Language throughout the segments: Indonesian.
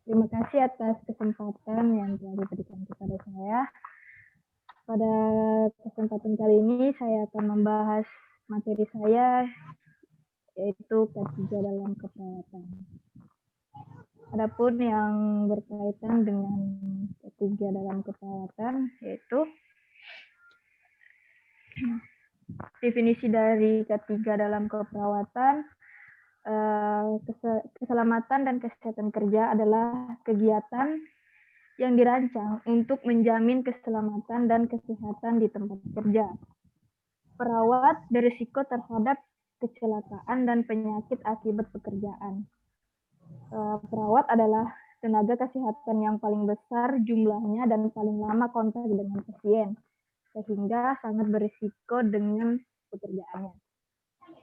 Terima kasih atas kesempatan yang telah diberikan kepada saya. Pada kesempatan kali ini saya akan membahas materi saya, yaitu K3 dalam keperawatan. Adapun yang berkaitan dengan K3 dalam keperawatan, yaitu definisi dari K3 dalam keperawatan. Keselamatan dan kesehatan kerja adalah kegiatan yang dirancang untuk menjamin keselamatan dan kesehatan di tempat kerja. Perawat berisiko terhadap kecelakaan dan penyakit akibat pekerjaan. Perawat adalah tenaga kesehatan yang paling besar jumlahnya dan paling lama kontak dengan pasien, sehingga sangat berisiko dengan pekerjaannya.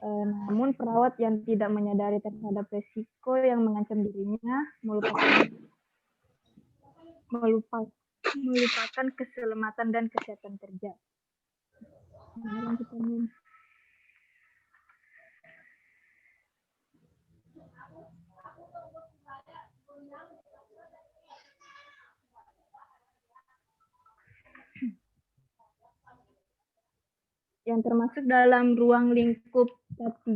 Namun perawat yang tidak menyadari terhadap risiko yang mengancam dirinya melupakan keselamatan dan kesehatan kerja. Yang termasuk dalam ruang lingkup K3,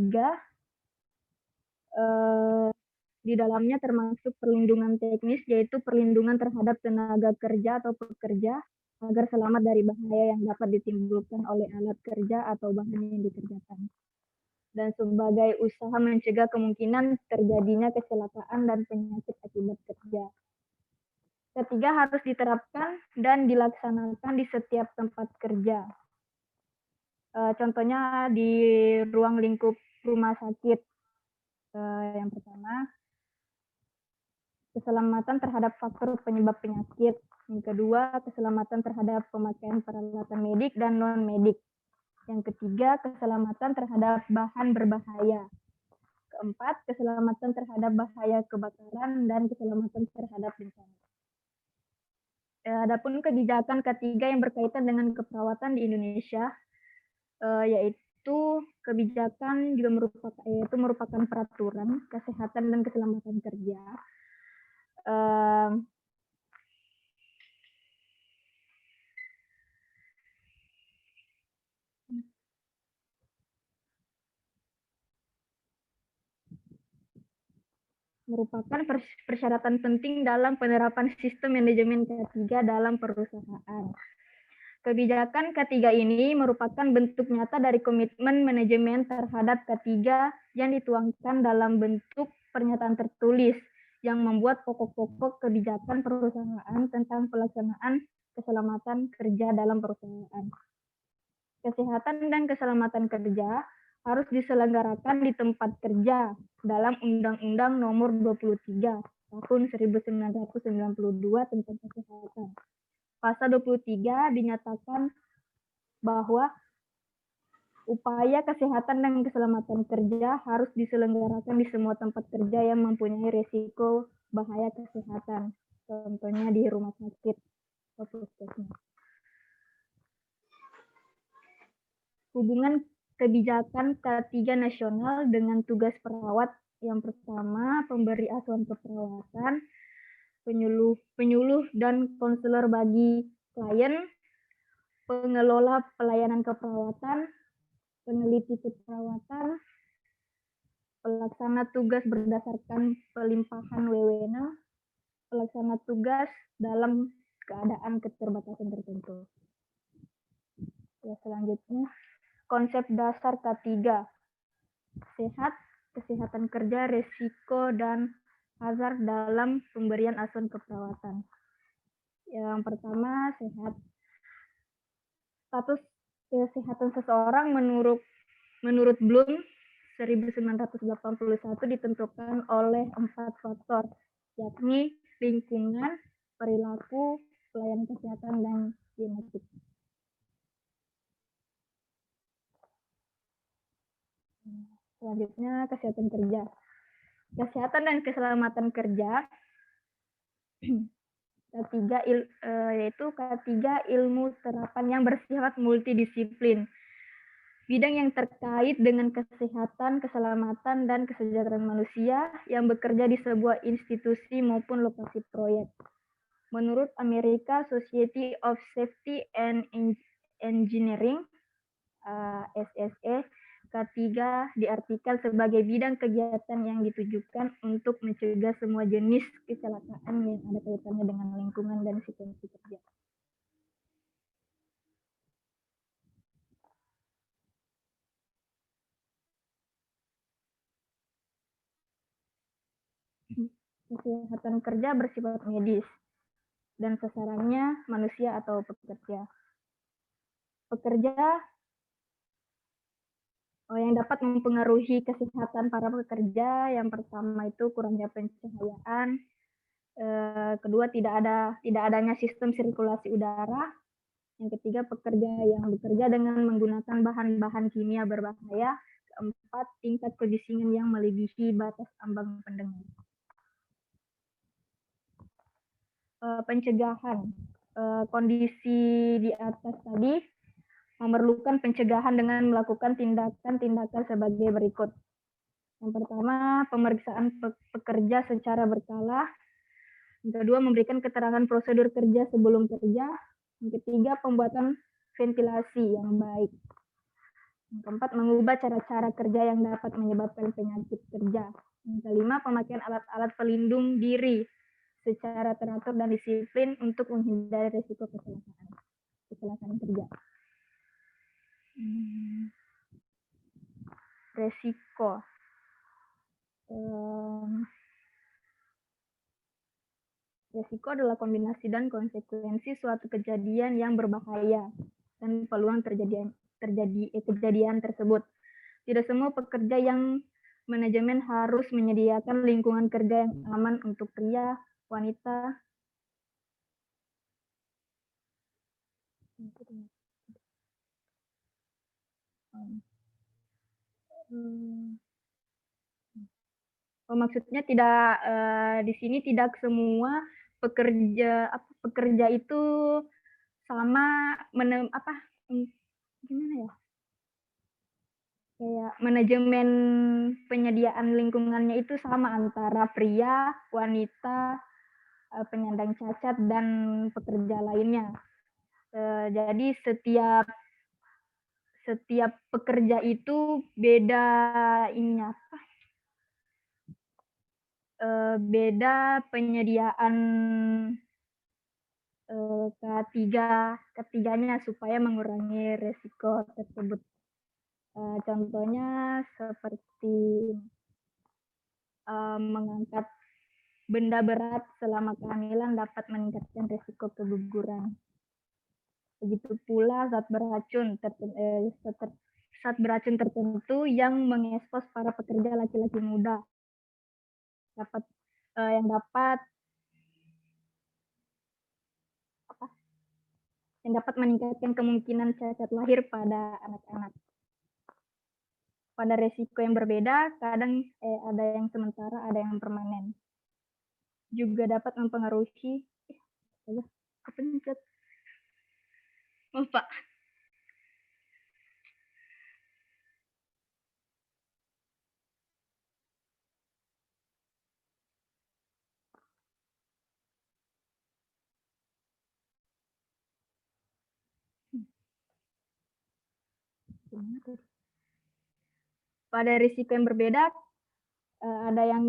di dalamnya termasuk perlindungan teknis, yaitu perlindungan terhadap tenaga kerja atau pekerja agar selamat dari bahaya yang dapat ditimbulkan oleh alat kerja atau bahan yang dikerjakan. Dan sebagai usaha mencegah kemungkinan terjadinya kecelakaan dan penyakit akibat kerja. Ketiga, harus diterapkan dan dilaksanakan di setiap tempat kerja. Contohnya di ruang lingkup rumah sakit. Yang pertama, keselamatan terhadap faktor penyebab penyakit. Yang kedua, keselamatan terhadap pemakaian peralatan medik dan non-medik. Yang ketiga, keselamatan terhadap bahan berbahaya. Keempat, keselamatan terhadap bahaya kebakaran dan keselamatan terhadap bencana. Adapun kebijakan ketiga yang berkaitan dengan keperawatan di Indonesia, yaitu kebijakan juga merupakan peraturan kesehatan dan keselamatan kerja. Merupakan persyaratan penting dalam penerapan sistem manajemen K3 dalam perusahaan. Kebijakan K3 ini merupakan bentuk nyata dari komitmen manajemen terhadap K3 yang dituangkan dalam bentuk pernyataan tertulis yang membuat pokok-pokok kebijakan perusahaan tentang pelaksanaan keselamatan kerja dalam perusahaan. Kesehatan dan keselamatan kerja harus diselenggarakan di tempat kerja dalam Undang-Undang Nomor 23 Tahun 1992 tentang kesehatan. Pasal 23 dinyatakan bahwa upaya kesehatan dan keselamatan kerja harus diselenggarakan di semua tempat kerja yang mempunyai risiko bahaya kesehatan, contohnya di rumah sakit atau puskesmas. Hubungan kebijakan K3 nasional dengan tugas perawat. Yang pertama, pemberi asuhan keperawatan, penyuluh dan konselor bagi klien, pengelola pelayanan keperawatan, peneliti keperawatan, pelaksana tugas berdasarkan pelimpahan wewenang, pelaksana tugas dalam keadaan keterbatasan tertentu. Ya, selanjutnya, konsep dasar K3, sehat, kesehatan kerja, risiko, dan hazard dalam pemberian asuhan keperawatan. Yang pertama, sehat. Status kesehatan seseorang menurut Bloom 1981 ditentukan oleh 4 faktor, yakni lingkungan, perilaku, pelayanan kesehatan, dan genetik. Selanjutnya, kesehatan kerja. Kesehatan dan keselamatan kerja K3 yaitu K3 ilmu terapan yang bersifat multidisiplin. bidang yang terkait dengan kesehatan, keselamatan, dan kesejahteraan manusia yang bekerja di sebuah institusi maupun lokasi proyek. Menurut American Society of Safety and Engineering, SSE, K3 diartikel sebagai bidang kegiatan yang ditujukan untuk mencegah semua jenis kecelakaan yang ada kaitannya dengan lingkungan dan situasi kerja. Kesehatan kerja bersifat medis dan sasarannya manusia atau pekerja. Pekerja yang dapat mempengaruhi kesehatan para pekerja, yang pertama itu kurangnya pencahayaan, kedua tidak adanya sistem sirkulasi udara, yang ketiga pekerja yang bekerja dengan menggunakan bahan-bahan kimia berbahaya, keempat tingkat kebisingan yang melebihi batas ambang pendengar. Pencegahan, kondisi di atas tadi memerlukan pencegahan dengan melakukan tindakan-tindakan sebagai berikut. Yang pertama, pemeriksaan pekerja secara berkala. Yang kedua, memberikan keterangan prosedur kerja sebelum kerja. Yang ketiga, pembuatan ventilasi yang baik. Yang keempat, mengubah cara-cara kerja yang dapat menyebabkan penyakit kerja. Yang kelima, pemakaian alat-alat pelindung diri secara teratur dan disiplin untuk menghindari risiko kecelakaan kerja. Resiko. Resiko adalah kombinasi dan konsekuensi suatu kejadian yang berbahaya dan peluang kejadian tersebut. Tidak semua pekerja yang manajemen harus menyediakan lingkungan kerja yang aman untuk pria, wanita, maksudnya tidak di sini tidak semua pekerja itu sama gimana ya, kayak manajemen penyediaan lingkungannya itu sama antara pria, wanita, penyandang cacat dan pekerja lainnya. Jadi setiap pekerja itu beda beda penyediaan ketiganya supaya mengurangi resiko tersebut. Contohnya seperti mengangkat benda berat selama kehamilan dapat meningkatkan resiko keguguran. Begitu pula zat beracun tertentu yang mengekspos para pekerja laki-laki muda yang dapat meningkatkan kemungkinan cacat lahir pada anak-anak. Pada resiko yang berbeda, kadang ada yang sementara, ada yang permanen. Juga dapat mempengaruhi Pak. Pada risiko yang berbeda, ada yang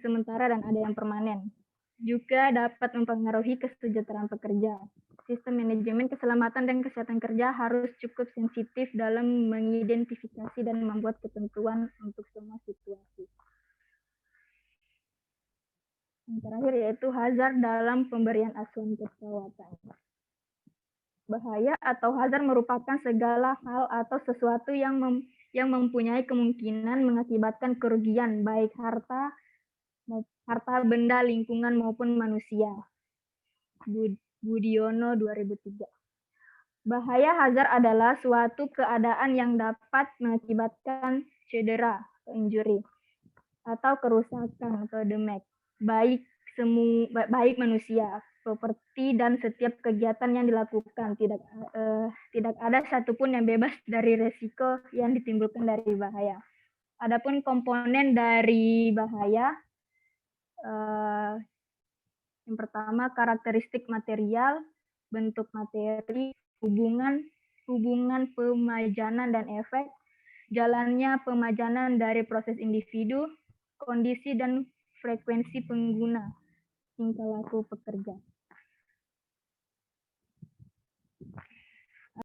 sementara dan ada yang permanen. Juga dapat mempengaruhi kesejahteraan pekerja. Sistem manajemen keselamatan dan kesehatan kerja harus cukup sensitif dalam mengidentifikasi dan membuat ketentuan untuk semua situasi. Yang terakhir yaitu hazard dalam pemberian asuhan keperawatan. Bahaya atau hazard merupakan segala hal atau sesuatu yang mempunyai kemungkinan mengakibatkan kerugian baik harta, benda, lingkungan maupun manusia. Budiono 2003. Bahaya hazard adalah suatu keadaan yang dapat mengakibatkan cedera, injury, atau kerusakan atau damage baik manusia, properti, dan setiap kegiatan yang dilakukan. Tidak ada satupun yang bebas dari resiko yang ditimbulkan dari bahaya. Adapun komponen dari bahaya, yang pertama karakteristik material, bentuk materi, hubungan pemajanan dan efek, jalannya pemajanan dari proses individu, kondisi dan frekuensi pengguna, tingkah laku pekerja.